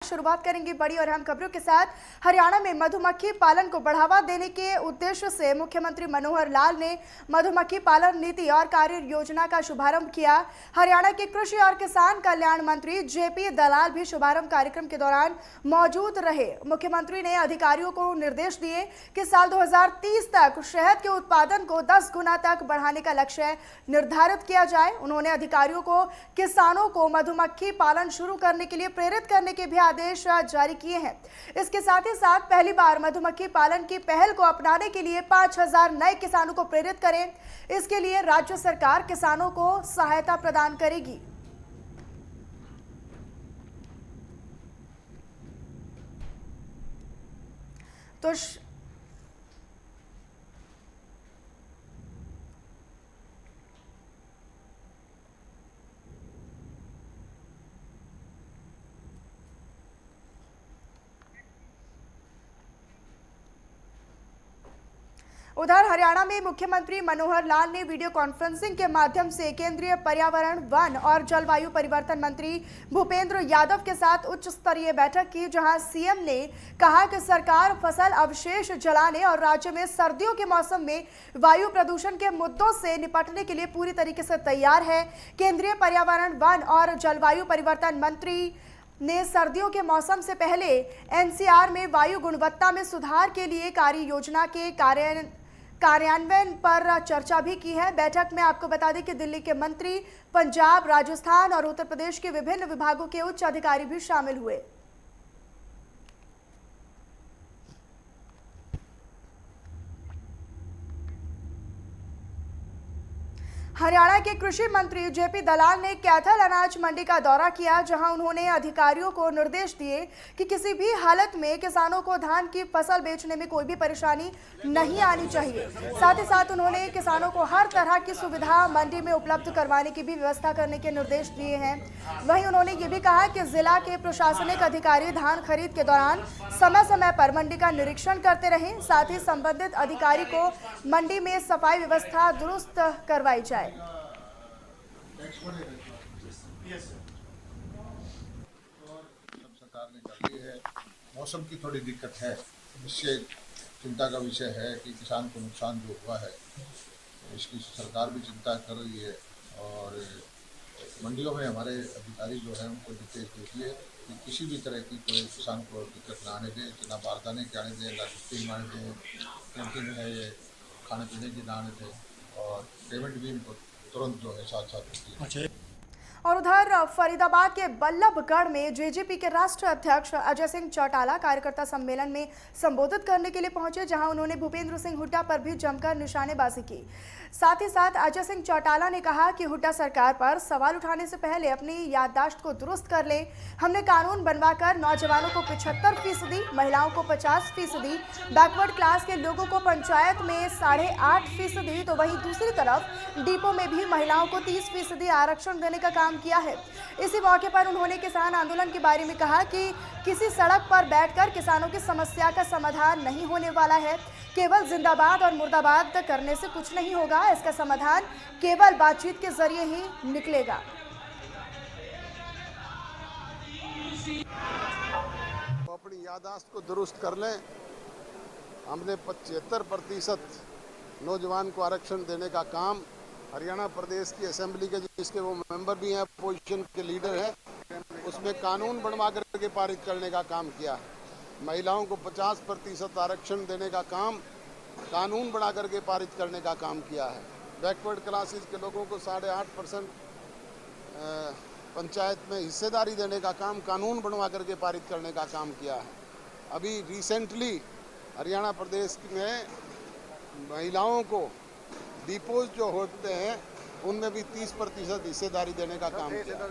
शुरुआत करेंगे बड़ी और अहम खबरों के साथ। हरियाणा में मधुमक्खी पालन को बढ़ावा देने के उद्देश्य से मुख्यमंत्री मनोहर लाल ने मधुमक्खी पालन नीति और कार्य योजना का शुभारंभ किया। हरियाणा के कृषि और किसान कल्याण मंत्री जेपी दलाल भी शुभारंभ कार्यक्रम के दौरान मौजूद रहे। मुख्यमंत्री ने अधिकारियों को निर्देश दिए कि साल 2030 तक शहद के उत्पादन को 10 गुना तक बढ़ाने का लक्ष्य निर्धारित किया जाए। उन्होंने अधिकारियों को किसानों को मधुमक्खी पालन शुरू करने के लिए प्रेरित करने के भी आदेश जारी किए हैं। इसके साथ ही साथ पहली बार मधुमक्खी पालन की पहल को अपनाने के लिए 5000 नए किसानों को प्रेरित करें। इसके लिए राज्य सरकार किसानों को सहायता प्रदान करेगी। तो उधर हरियाणा में मुख्यमंत्री मनोहर लाल ने वीडियो कॉन्फ्रेंसिंग के माध्यम से केंद्रीय पर्यावरण, वन और जलवायु परिवर्तन मंत्री भूपेंद्र यादव के साथ उच्च स्तरीय बैठक की, जहां सीएम ने कहा कि सरकार फसल अवशेष जलाने और राज्य में सर्दियों के मौसम में वायु प्रदूषण के मुद्दों से निपटने के लिए पूरी तरीके से तैयार है। केंद्रीय पर्यावरण, वन और जलवायु परिवर्तन मंत्री ने सर्दियों के मौसम से पहले एनसीआर में वायु गुणवत्ता में सुधार के लिए कार्य योजना के कार्यान्वयन पर चर्चा भी की है। बैठक में आपको बता दें कि दिल्ली के मंत्री, पंजाब, राजस्थान और उत्तर प्रदेश के विभिन्न विभागों के उच्च अधिकारी भी शामिल हुए। हरियाणा के कृषि मंत्री जेपी दलाल ने कैथल अनाज मंडी का दौरा किया, जहां उन्होंने अधिकारियों को निर्देश दिए कि किसी भी हालत में किसानों को धान की फसल बेचने में कोई भी परेशानी नहीं आनी चाहिए। साथ ही साथ उन्होंने किसानों को हर तरह की सुविधा मंडी में उपलब्ध करवाने की भी व्यवस्था करने के निर्देश दिए हैं। वहीं उन्होंने ये भी कहा कि जिला के प्रशासनिक अधिकारी धान खरीद के दौरान समय समय पर मंडी का निरीक्षण करते रहें। साथ ही संबंधित अधिकारी को मंडी में सफाई व्यवस्था दुरुस्त करवाई जाए। सरकार ने कर ली है। मौसम की थोड़ी दिक्कत है, इससे चिंता का विषय है कि किसान को नुकसान जो हुआ है इसकी सरकार भी चिंता कर रही है। और मंडियों में हमारे अधिकारी जो हैं उनको निर्देश दीजिए कि किसी भी तरह की कोई किसान को दिक्कत ना आने दें, ना बारदाने के आने दें, ना छुट्टी आने दें, कैंटीन है ये खाने पीने की ना आने दें, और पेमेंट भी इनको तुरंत जो है साथ होती है। और उधर फरीदाबाद के बल्लभगढ़ में जेजेपी के राष्ट्रीय अध्यक्ष अजय सिंह चौटाला कार्यकर्ता सम्मेलन में संबोधित करने के लिए पहुंचे, जहां उन्होंने भूपेंद्र सिंह हुड्डा पर भी जमकर निशानेबाजी की। साथ ही साथ अजय सिंह चौटाला ने कहा कि हुड्डा सरकार पर सवाल उठाने से पहले अपनी याददाश्त को दुरुस्त कर ले। हमने कानून बनवाकर नौजवानों को 75%, महिलाओं को 50%, बैकवर्ड क्लास के लोगों को पंचायत में 8.5%, तो वहीं दूसरी तरफ डिपो में भी महिलाओं को 30% आरक्षण देने का काम किया है। इसी मौके पर उन्होंने किसान आंदोलन के बारे में कहा कि किसी सड़क पर बैठकर किसानों की समस्या का समाधान नहीं होने वाला है। केवल जिंदाबाद और मुर्दाबाद करने से कुछ नहीं होगा। इसका समाधान केवल बातचीत के जरिए ही निकलेगा। तो अपनी याददाश्त को दुरुस्त कर लें। हमने 75% नौजवान को आरक्षण देने का काम हरियाणा प्रदेश की असेंबली के जिसके वो मेंबर भी हैं, अपोजिशन के लीडर हैं, उसमें कानून बनवा करके पारित करने का काम किया है। महिलाओं को 50% आरक्षण देने का काम कानून बना करके पारित करने का काम किया है। बैकवर्ड क्लासेस के लोगों को 8.5% पंचायत में हिस्सेदारी देने का काम कानून बनवा करके पारित करने का काम किया है। अभी रिसेंटली हरियाणा प्रदेश में महिलाओं को डिपोज जो होते हैं उनमें भी 30% हिस्सेदारी देने का काम किया।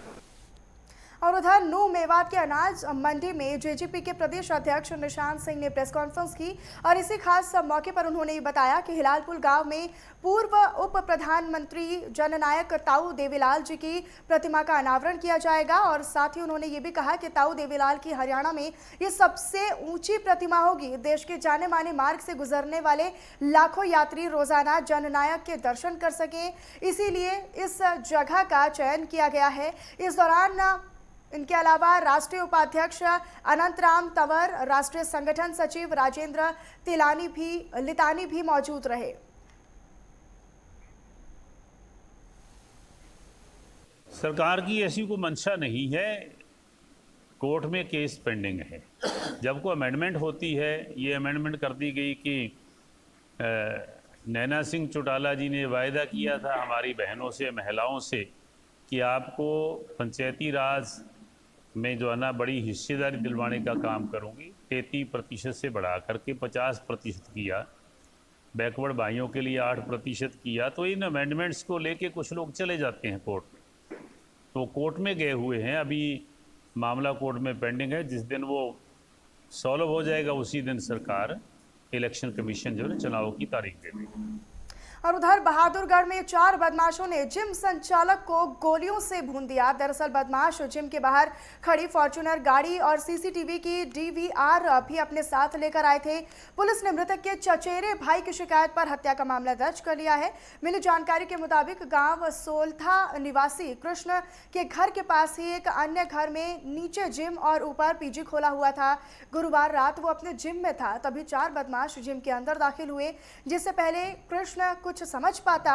और उधर नू मेवात के अनाज मंडी में जेजेपी के प्रदेश अध्यक्ष निशांत सिंह ने प्रेस कॉन्फ्रेंस की और इसी खास मौके पर उन्होंने ये बताया कि हिलालपुर गांव में पूर्व उप प्रधानमंत्री जननायक ताऊ देवीलाल जी की प्रतिमा का अनावरण किया जाएगा। और साथ ही उन्होंने ये भी कहा कि ताऊ देवीलाल की हरियाणा में ये सबसे ऊंची प्रतिमा होगी। देश के जाने माने मार्ग से गुजरने वाले लाखों यात्री रोजाना जननायक के दर्शन कर सकें, इसीलिए इस जगह का चयन किया गया है। इस दौरान इनके अलावा राष्ट्रीय उपाध्यक्ष अनंतराम तंवर, राष्ट्रीय संगठन सचिव राजेंद्र लितानी भी मौजूद रहे। सरकार की ऐसी कोई मंशा नहीं है, कोर्ट में केस पेंडिंग है। जब कोई अमेंडमेंट होती है, ये अमेंडमेंट कर दी गई कि नैना सिंह चौटाला जी ने वायदा किया था हमारी बहनों से, महिलाओं से, कि आपको पंचायती राज में जो है ना बड़ी हिस्सेदारी दिलवाने का काम करूंगी। 33% से बढ़ा करके 50% किया, बैकवर्ड भाइयों के लिए 8% किया। तो इन अमेंडमेंट्स को लेके कुछ लोग चले जाते हैं कोर्ट में, तो कोर्ट में गए हुए हैं। अभी मामला कोर्ट में पेंडिंग है। जिस दिन वो सॉल्व हो जाएगा उसी दिन सरकार, इलेक्शन कमीशन जो है चुनाव की तारीख दे देगी। और उधर बहादुरगढ़ में 4 बदमाशों ने जिम संचालक को गोलियों से भून दिया। दरअसल बदमाश जिम के बाहर खड़ी फॉर्च्यूनर गाड़ी और सीसीटीवी की डीवीआर भी अपने साथ लेकर आए थे। पुलिस ने मृतक के चचेरे भाई की शिकायत पर हत्या का मामला दर्ज कर लिया है। मिली जानकारी के मुताबिक गांव सोलथा निवासी कृष्ण के घर के पास ही एक अन्य घर में नीचे जिम और ऊपर पीजी खोला हुआ था। गुरुवार रात वो अपने जिम में था, तभी 4 बदमाश जिम के अंदर दाखिल हुए। जिससे पहले कृष्ण कुछ समझ पाता,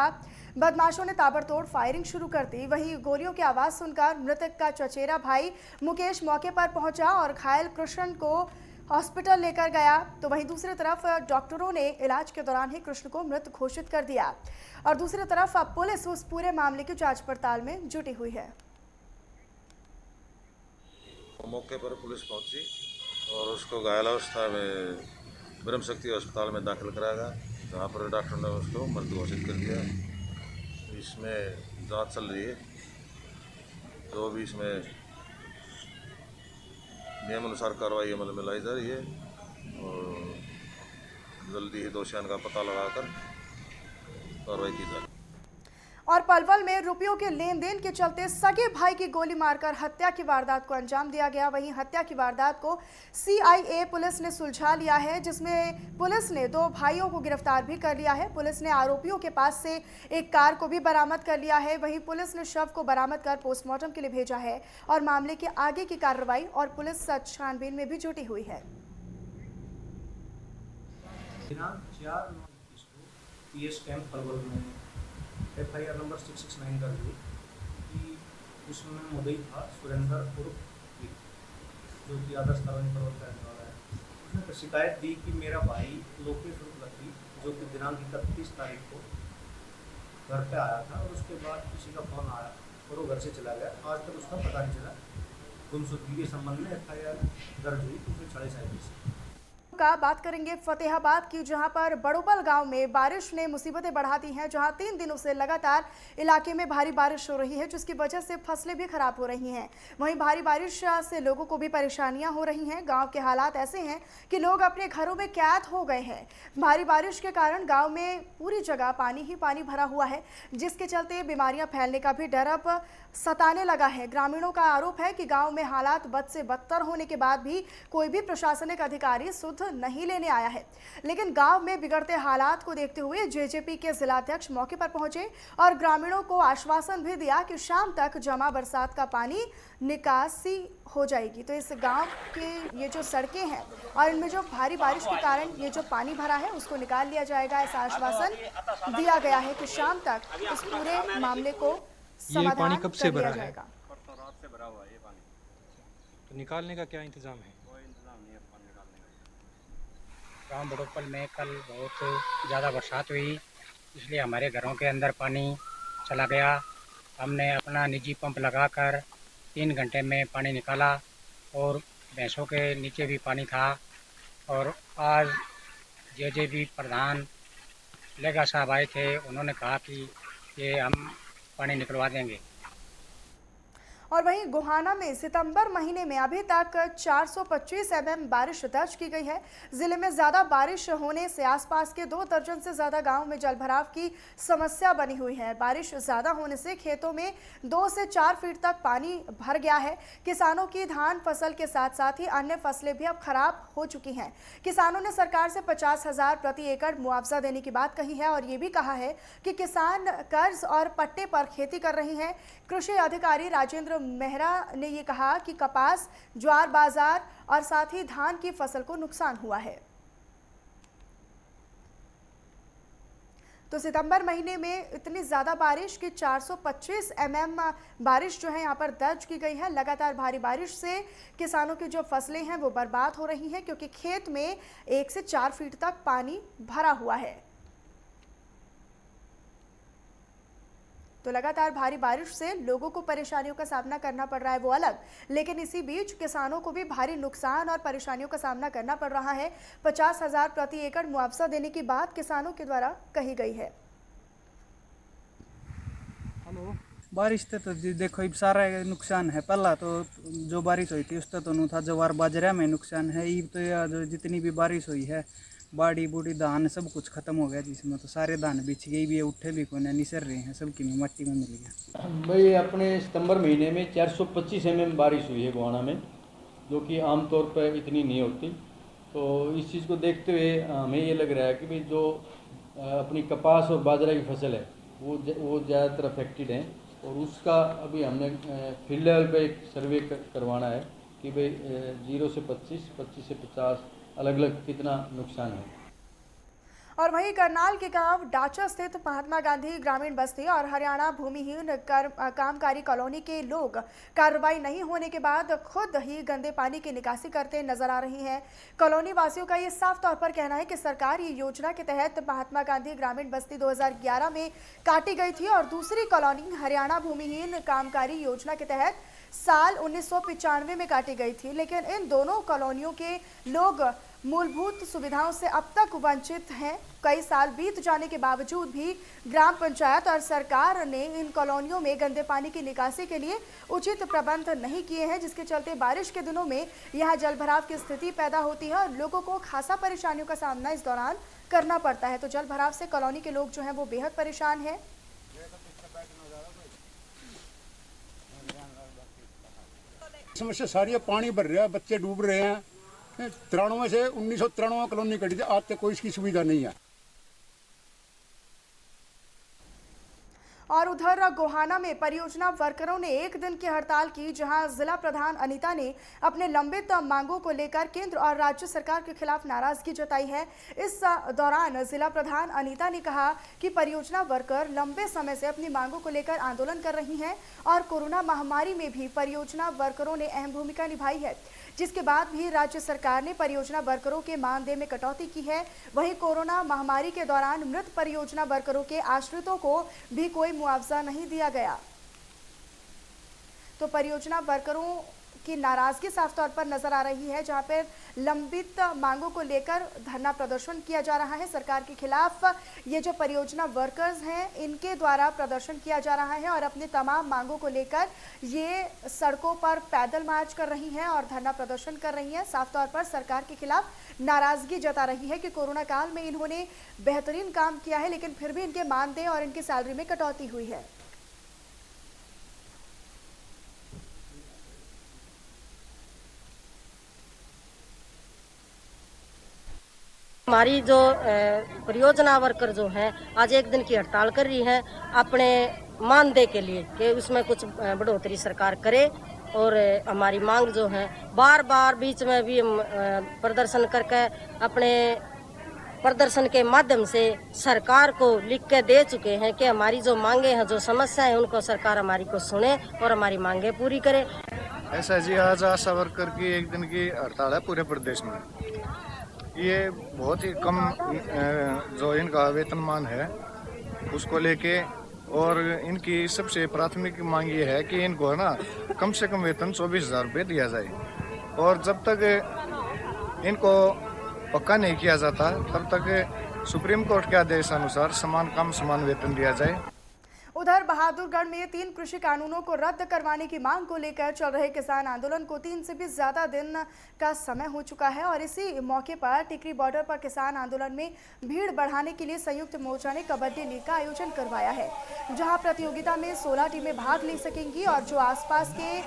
बदमाशों ने ताबड़तोड़ फायरिंग शुरू कर दी। वहीं गोलियों की आवाज सुनकर मृतक का चचेरा भाई मुकेश मौके पर पहुंचा और घायल कृष्ण को हॉस्पिटल लेकर गया। तो वहीं दूसरी तरफ डॉक्टरों ने इलाज के दौरान ही कृष्ण को मृत घोषित कर दिया। और दूसरी तरफ अब पुलिस उस पूरे मामले की जांच पड़ताल में जुटी हुई है। मौके पर पुलिस पहुंची और उसको घायल अवस्था में ब्रह्म शक्ति अस्पताल में दाखिल कराया गया, जहाँ पर डॉक्टर ने उसको मृत घोषित कर दिया। इसमें जांच चल रही है, जो भी इसमें नियम अनुसार कार्रवाई अमल में लाई जा रही है और जल्दी ही दोषियों का पता लगाकर कार्रवाई की जा रही है। और पलवल में रुपयों के लेन देन के चलते सगे भाई की गोली मारकर हत्या की वारदात को अंजाम दिया गया। वहीं हत्या की वारदात को सीआईए पुलिस ने सुलझा लिया है, जिसमें पुलिस ने 2 भाइयों को गिरफ्तार भी कर लिया है। पुलिस ने आरोपियों के पास से एक कार को भी बरामद कर लिया है। वहीं पुलिस ने शव को बरामद कर पोस्टमार्टम के लिए भेजा है और मामले के आगे की कार्रवाई और पुलिस छानबीन में भी जुटी हुई है। दिनांक 4/9 को पीएस कैंप पलवल में FIR नंबर 669 दर्ज हुई कि उसमें मुद्दई था सुरेंद्र उर्फ जो कि आदर्श कॉलोनी पर्वत का रहने वाला है। उसने शिकायत दी कि मेरा भाई लोकेश उर्फ लकी, जो कि दिनांक 31 तारीख को घर पे आया था और उसके बाद किसी का फ़ोन आया और वो घर से चला गया। आज तक उसका पता नहीं चला। गुमशुदगी के संबंध में FIR दर्ज हुई पिछले 40 साल से। का बात करेंगे फतेहाबाद की, जहां पर बड़ोपल गांव में बारिश ने मुसीबतें बढ़ा दी हैं। जहां 3 दिनों से लगातार इलाके में भारी बारिश हो रही है, जिसकी वजह से फसलें भी खराब हो रही हैं। वहीं भारी बारिश से लोगों को भी परेशानियां हो रही हैं। गांव के हालात ऐसे हैं कि लोग अपने घरों में कैद हो गए हैं। भारी बारिश के कारण गाँव में पूरी जगह पानी ही पानी भरा हुआ है, जिसके चलते बीमारियां फैलने का भी डर अब सताने लगा है। ग्रामीणों का आरोप है कि गाँव में हालात बद से बदतर होने के बाद भी कोई भी प्रशासनिक अधिकारी सुध नहीं लेने आया है। लेकिन गांव में बिगड़ते हालात को देखते हुए जेजेपी के जिलाध्यक्ष मौके पर पहुंचे और ग्रामीणों को आश्वासन भी दिया कि शाम तक जमा बरसात का पानी निकासी हो जाएगी। तो इस गांव के ये जो सड़कें हैं और इनमें जो भारी बारिश के कारण ये जो पानी भरा है उसको निकाल लिया जाएगा। ऐसा आश्वासन दिया गया है कि शाम तक इस पूरे मामले को समाधान पानी कब से भरा है? जाएगा। रात से भरा हुआ है ये पानी, तो निकालने का क्या इंतजाम है? कोई इंतजाम नहीं है पानी निकालने का। गांव बड़ोपल में कल बहुत ज़्यादा बरसात हुई, इसलिए हमारे घरों के अंदर पानी चला गया। हमने अपना निजी पंप लगाकर 3 घंटे में पानी निकाला और भैंसों के नीचे भी पानी था। और आज जेजेबी प्रधान लेगा साहब आए थे, उन्होंने कहा कि ये हम पानी निकलवा देंगे। और वहीं गोहाना में सितंबर महीने में अभी तक 425 mm बारिश दर्ज की गई है। जिले में ज़्यादा बारिश होने से आसपास के 2 दर्जन से ज़्यादा गांवों में जलभराव की समस्या बनी हुई है। बारिश ज़्यादा होने से खेतों में 2 से 4 फीट तक पानी भर गया है। किसानों की धान फसल के साथ साथ ही अन्य फसलें भी अब खराब हो चुकी हैं। किसानों ने सरकार से 50,000 प्रति एकड़ मुआवजा देने की बात कही है और ये भी कहा है कि किसान कर्ज और पट्टे पर खेती कर रहे हैं। कृषि अधिकारी राजेंद्र मेहरा ने ये कहा कि कपास, ज्वार बाजार और साथ ही धान की फसल को नुकसान हुआ है। तो सितंबर महीने में इतनी ज़्यादा बारिश कि 425 mm बारिश जो है यहाँ पर दर्ज की गई है। लगातार भारी बारिश से किसानों की जो फसलें हैं वो बर्बाद हो रही हैं, क्योंकि खेत में 1 से 4 फीट तक पानी भरा हुआ है। तो लगातार भारी बारिश से लोगों को परेशानियों का सामना करना पड़ रहा है वो अलग, लेकिन इसी बीच किसानों को भी भारी नुकसान और परेशानियों का सामना करना पड़ रहा है। 50,000 प्रति एकड़ मुआवजा देने की बात किसानों के द्वारा कही गई है। हेलो, बारिश तो देखो अब सारा नुकसान है। पहला तो जो बारिश हुई थी उससे तो नहीं था, ज्वार बाजरा में नुकसान है। ईब तो यह जो जितनी भी बारिश हुई है, बाड़ी बूढ़ी धान सब कुछ खत्म हो गया, जिसमें तो सारे धान बिछ गई भी, उठे भी कोने निसर रहे हैं, सबकी मट्टी में मिल गया। भाई अपने सितंबर महीने में 425 mm बारिश हुई है गोहाना में, जो कि आमतौर पर इतनी नहीं होती। तो इस चीज़ को देखते हुए हमें ये लग रहा है कि भाई जो अपनी कपास और बाजरा की फसल है वो ज़्यादातर अफेक्टेड है, और उसका अभी हमने फील्ड लेवल पे एक सर्वे करवाना है कि भाई 0 से 25, 25 से 50 अलग अलग कितना नुकसान है। और वहीं करनाल के गांव डाचा स्थित महात्मा गांधी ग्रामीण बस्ती और हरियाणा भूमिहीन कामकारी कॉलोनी के लोग कार्रवाई नहीं होने के बाद खुद ही गंदे पानी की निकासी करते नजर आ रही हैं। कॉलोनी वासियों का ये साफ तौर पर कहना है कि सरकार ये योजना के तहत महात्मा गांधी ग्रामीण बस्ती 2011 में काटी गई थी और दूसरी कॉलोनी हरियाणा भूमिहीन कामकारी योजना के तहत साल 1995 में काटी गई थी, लेकिन इन दोनों कॉलोनियों के लोग मूलभूत सुविधाओं से अब तक वंचित हैं। कई साल बीत जाने के बावजूद भी ग्राम पंचायत और सरकार ने इन कॉलोनियों में गंदे पानी की निकासी के लिए उचित प्रबंध नहीं किए हैं, जिसके चलते बारिश के दिनों में यहां जलभराव की स्थिति पैदा होती है और लोगों को खासा परेशानियों का सामना इस दौरान करना पड़ता है। तो जलभराव से कॉलोनी के लोग जो हैं वो बेहद परेशान हैं। समस्या सारी है, पानी भर रहा है, बच्चे डूब रहे हैं। 93 से 1993 कॉलोनी कटी थी, आज तक कोई इसकी सुविधा नहीं है। और उधर गोहाना में परियोजना वर्करों ने एक दिन की हड़ताल की, जहां जिला प्रधान अनीता ने अपने लंबित मांगों को लेकर केंद्र और राज्य सरकार के खिलाफ नाराजगी जताई है। इस दौरान जिला प्रधान अनीता ने कहा कि परियोजना वर्कर लंबे समय से अपनी मांगों को लेकर आंदोलन कर रही हैं और कोरोना महामारी में भी परियोजना वर्करों ने अहम भूमिका निभाई है, जिसके बाद भी राज्य सरकार ने परियोजना वर्करों के मानदेय में कटौती की है। वहीं कोरोना महामारी के दौरान मृत परियोजना वर्करों के आश्रितों को भी कोई मुआवजा नहीं दिया गया। तो परियोजना वर्करों की नाराजगी साफ तौर पर नजर आ रही है, जहां पर लंबित मांगों को लेकर धरना प्रदर्शन किया जा रहा है सरकार के खिलाफ। ये जो परियोजना वर्कर्स हैं इनके द्वारा प्रदर्शन किया जा रहा है और अपने तमाम मांगों को लेकर ये सड़कों पर पैदल मार्च कर रही हैं और धरना प्रदर्शन कर रही हैं। साफ तौर पर सरकार के खिलाफ नाराजगी जता रही है कि कोरोना काल में इन्होंने बेहतरीन काम किया है, लेकिन फिर भी इनके मानदेय और इनकी सैलरी में कटौती हुई है। हमारी जो परियोजना वर्कर जो हैं आज एक दिन की हड़ताल कर रही हैं अपने मानदेय के लिए कि उसमें कुछ बढ़ोतरी सरकार करे, और हमारी मांग जो है बार बार बीच में भी हम प्रदर्शन करके अपने प्रदर्शन के माध्यम से सरकार को लिख के दे चुके हैं कि हमारी जो मांगे हैं, जो समस्या है, उनको सरकार हमारी को सुने और हमारी मांगे पूरी करे। ऐसा जी, आज आशा वर्कर की एक दिन की हड़ताल है पूरे प्रदेश में। ये बहुत ही कम जो इनका वेतनमान है उसको लेके, और इनकी सबसे प्राथमिक मांग ये है कि इनको है ना कम से कम वेतन 24,000 रुपये दिया जाए, और जब तक इनको पक्का नहीं किया जाता तब तक सुप्रीम कोर्ट के आदेश अनुसार समान काम समान वेतन दिया जाए। उधर बहादुरगढ़ में 3 कृषि कानूनों को रद्द करवाने की मांग को लेकर चल रहे किसान आंदोलन को 3 से भी ज्यादा दिन का समय हो चुका है और इसी मौके पर टिकरी बॉर्डर पर किसान आंदोलन में भीड़ बढ़ाने के लिए संयुक्त मोर्चा ने कबड्डी लीग का आयोजन करवाया है, जहां प्रतियोगिता में 16 टीमें भाग ले सकेंगी और जो आसपास के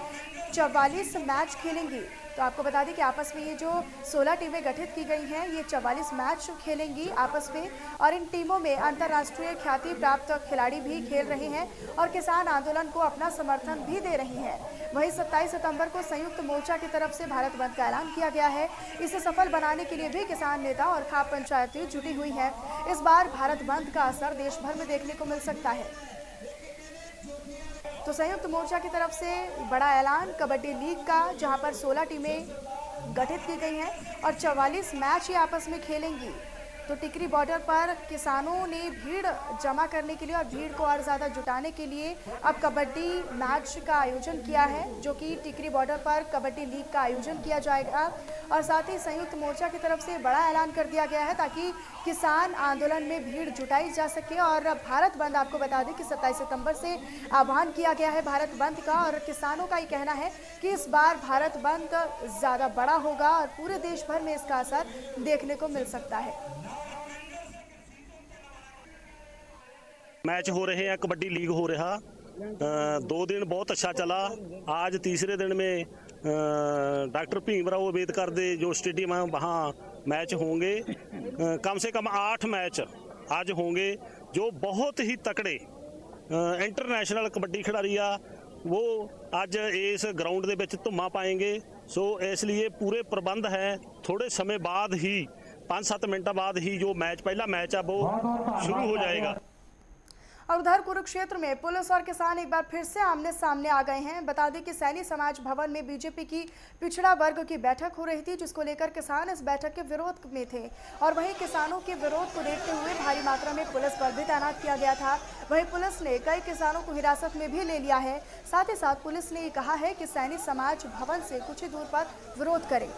44 मैच खेलेंगी। तो आपको बता दें कि आपस में ये जो 16 टीमें गठित की गई हैं, ये 44 मैच खेलेंगी आपस में, और इन टीमों में अंतर्राष्ट्रीय ख्याति प्राप्त खिलाड़ी भी खेल रहे हैं और किसान आंदोलन को अपना समर्थन भी दे रही हैं। वहीं 27 सितंबर को संयुक्त मोर्चा की तरफ से भारत बंद का ऐलान किया गया है। इसे सफल बनाने के लिए भी किसान नेता और खाप पंचायतें जुटी हुई हैं। इस बार भारत बंद का असर देश भर में देखने को मिल सकता है। तो संयुक्त मोर्चा की तरफ से बड़ा ऐलान कबड्डी लीग का, जहां पर 16 टीमें गठित की गई हैं और 44 मैच ही आपस में खेलेंगी। तो टिकरी बॉर्डर पर किसानों ने भीड़ जमा करने के लिए और भीड़ को और ज़्यादा जुटाने के लिए अब कबड्डी मैच का आयोजन किया है, जो कि टिकरी बॉर्डर पर कबड्डी लीग का आयोजन किया जाएगा। और साथ ही संयुक्त मोर्चा की तरफ से बड़ा ऐलान कर दिया गया है ताकि किसान आंदोलन में भीड़ जुटाई जा सके। और भारत बंद, आपको बता दें कि 27 सितंबर से आह्वान किया गया है भारत बंद का, और किसानों का ये कहना है कि इस बार भारत बंद ज़्यादा बड़ा होगा और पूरे देश भर में इसका असर देखने को मिल सकता है। मैच हो रहे हैं, कबड्डी लीग हो रहा 2 दिन बहुत अच्छा चला। आज तीसरे दिन में डॉक्टर भीमराव अंबेडकर दे जो स्टेडियम है वहाँ मैच होंगे। कम से कम 8 मैच आज होंगे जो बहुत ही तकड़े इंटरनेशनल कबड्डी खिडारी आ वो आज इस ग्राउंड ਦੇ ਵਿੱਚ ਧੁੰਮਾ पाएंगे। सो इसलिए पूरे प्रबंध हैं। थोड़े समय बाद ही 5-7 मिनट बाद ही जो मैच पहला मैच है वो शुरू हो जाएगा। और उधर कुरुक्षेत्र में पुलिस और किसान एक बार फिर से आमने सामने आ गए हैं। बता दें कि सैनी समाज भवन में बीजेपी की पिछड़ा वर्ग की बैठक हो रही थी, जिसको लेकर किसान इस बैठक के विरोध में थे। और वहीं किसानों के विरोध को देखते हुए भारी मात्रा में पुलिस बल भी तैनात किया गया था। वहीं पुलिस ने कई किसानों को हिरासत में भी ले लिया है। साथ ही साथ पुलिस ने ये कहा है कि सैनी समाज भवन से कुछ ही दूर पर विरोध करें।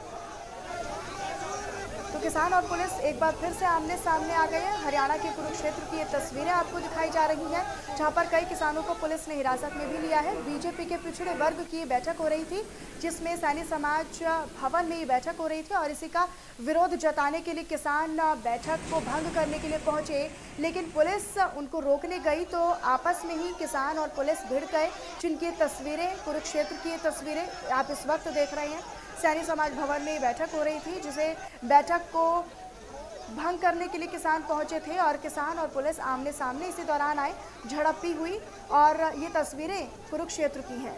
तो किसान और पुलिस एक बार फिर से आमने सामने आ गए हैं। हरियाणा के कुरुक्षेत्र की ये तस्वीरें आपको दिखाई जा रही हैं, जहां पर कई किसानों को पुलिस ने हिरासत में भी लिया है। बीजेपी के पिछड़े वर्ग की बैठक हो रही थी, जिसमें सैनी समाज भवन में ये बैठक हो रही थी और इसी का विरोध जताने के लिए किसान बैठक को भंग करने के लिए पहुंचे, लेकिन पुलिस उनको रोकने गई तो आपस में ही किसान और पुलिस भिड़ गए। जिनकी तस्वीरें, कुरुक्षेत्र की ये तस्वीरें आप इस वक्त देख रहे हैं। सैनी समाज भवन में बैठक हो रही थी, जिसे बैठक को भंग करने के लिए किसान पहुंचे थे और किसान और पुलिस आमने सामने इसी दौरान आए, झड़प भी हुई। और ये तस्वीरें कुरुक्षेत्र की हैं।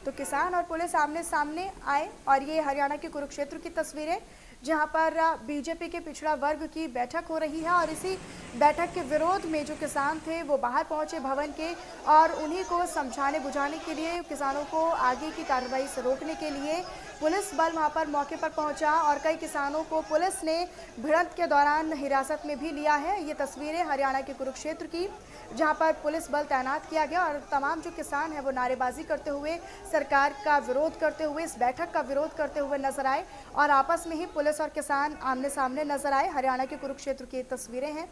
तो किसान और पुलिस आमने सामने आए और ये हरियाणा के कुरुक्षेत्र की तस्वीरें, जहां पर बीजेपी के पिछड़ा वर्ग की बैठक हो रही है। और इसी बैठक के विरोध में जो किसान थे वो बाहर पहुंचे भवन के, और उन्हीं को समझाने बुझाने के लिए, किसानों को आगे की कार्रवाई से रोकने के लिए पुलिस बल वहां पर मौके पर पहुंचा और कई किसानों को पुलिस ने भिड़ंत के दौरान हिरासत में भी लिया है। ये तस्वीरें हरियाणा के कुरुक्षेत्र की, जहां पर पुलिस बल तैनात किया गया और तमाम जो किसान हैं वो नारेबाजी करते हुए, सरकार का विरोध करते हुए, इस बैठक का विरोध करते हुए नजर आए और आपस में ही पुलिस और किसान आमने सामने नजर आए। हरियाणा के कुरुक्षेत्र की तस्वीरें हैं।